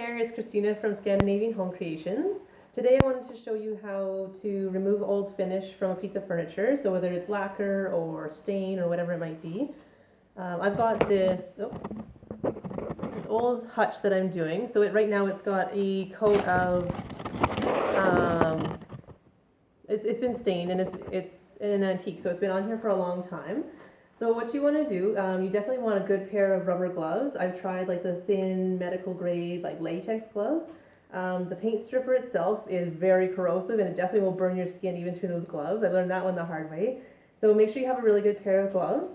there, it's Christina from Scandinavian Home Creations. Today I wanted to show you how to remove old finish from a piece of furniture, so whether it's lacquer or stain or whatever it might be. I've got this old hutch that I'm doing, so right now it's got a coat of, it's been stained and it's an antique, so it's been on here for a long time. So what you want to do, you definitely want a good pair of rubber gloves. I've tried like the thin medical grade like latex gloves. The paint stripper itself is very corrosive and it definitely will burn your skin even through those gloves. I learned that one the hard way. So make sure you have a really good pair of gloves.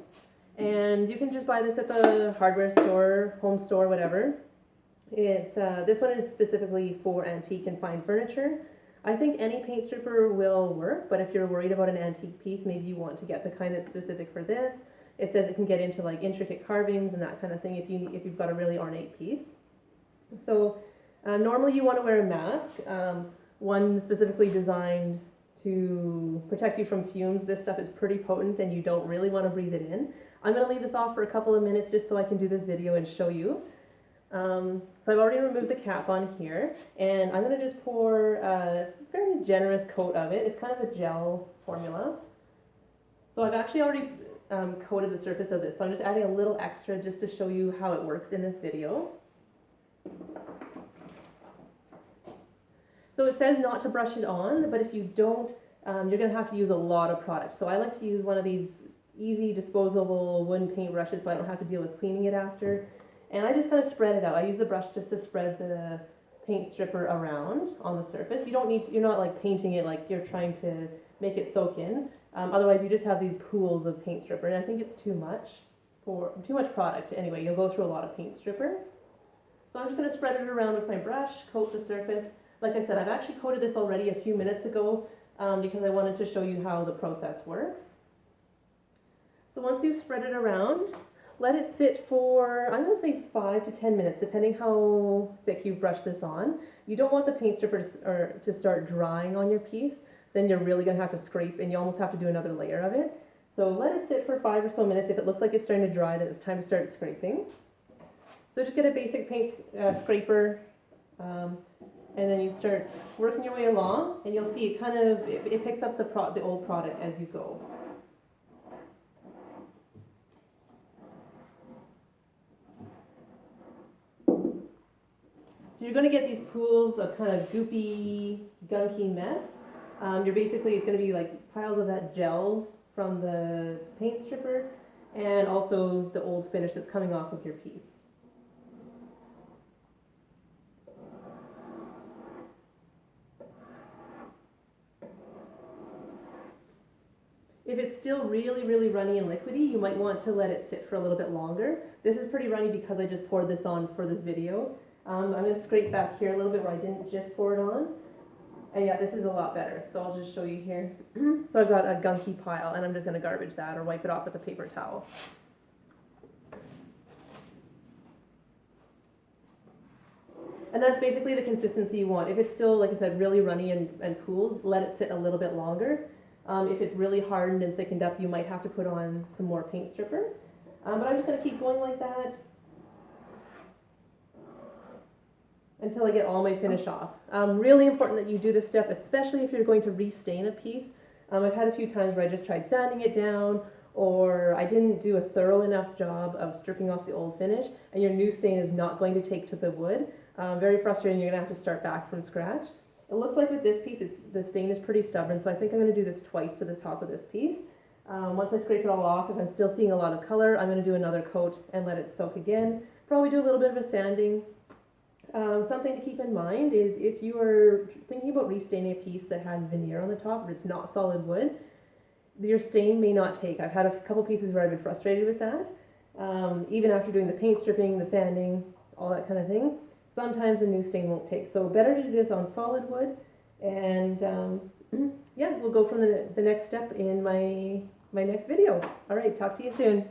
And you can just buy this at the hardware store, home store, whatever. It's this one is specifically for antique and fine furniture. I think any paint stripper will work, but if you're worried about an antique piece, maybe you want to get the kind that's specific for this. It says it can get into like intricate carvings and that kind of thing if you've got a really ornate piece. So normally you want to wear a mask, one specifically designed to protect you from fumes. This stuff is pretty potent and you don't really want to breathe it in. I'm going to leave this off for a couple of minutes just so I can do this video and show you. So I've already removed the cap on here, and I'm going to just pour a very generous coat of it. It's kind of a gel formula. So I've actually already coated the surface of this, so I'm just adding a little extra just to show you how it works in this video. So it says not to brush it on, but if you don't, you're going to have to use a lot of product. So I like to use one of these easy disposable wooden paint brushes so I don't have to deal with cleaning it after. And I just kind of spread it out. I use the brush just to spread the paint stripper around on the surface. You don't need to, you're not like painting it like you're trying to make it soak in. Otherwise you just have these pools of paint stripper, and I think it's too much product. Anyway, you'll go through a lot of paint stripper. So I'm just going to spread it around with my brush, coat the surface. Like I said, I've actually coated this already a few minutes ago because I wanted to show you how the process works. So once you've spread it around, let it sit for, I'm going to say 5 to 10 minutes, depending how thick you've brushed this on. You don't want the paint stripper to start drying on your piece. Then you're really going to have to scrape, and you almost have to do another layer of it. So let it sit for 5 or so minutes. If it looks like it's starting to dry, then it's time to start scraping. So just get a basic paint scraper, and then you start working your way along, and you'll see it kind of, it picks up the old product as you go. So you're going to get these pools of kind of goopy, gunky mess. It's going to be like piles of that gel from the paint stripper and also the old finish that's coming off of your piece. If it's still really, really runny and liquidy, you might want to let it sit for a little bit longer. This is pretty runny because I just poured this on for this video. I'm going to scrape back here a little bit where I didn't just pour it on. And yeah, this is a lot better. So I'll just show you here. So I've got a gunky pile, and I'm just going to garbage that or wipe it off with a paper towel. And that's basically the consistency you want. If it's still, like I said, really runny and pools, let it sit a little bit longer. If it's really hardened and thickened up, you might have to put on some more paint stripper. But I'm just going to keep going like that until I get all my finish off. Really important that you do this step, especially if you're going to restain a piece. I've had a few times where I just tried sanding it down, or I didn't do a thorough enough job of stripping off the old finish, and your new stain is not going to take to the wood. Very frustrating. You're going to have to start back from scratch. It looks like with this piece, the stain is pretty stubborn, so I think I'm going to do this twice to the top of this piece. Once I scrape it all off, if I'm still seeing a lot of color, I'm going to do another coat and let it soak again. Probably do a little bit of a sanding. Something to keep in mind is if you are thinking about restaining a piece that has veneer on the top, or it's not solid wood, your stain may not take. I've had a couple pieces where I've been frustrated with that. Even after doing the paint stripping, the sanding, all that kind of thing, sometimes the new stain won't take. So better to do this on solid wood, and yeah, we'll go from the next step in my next video. All right, talk to you soon.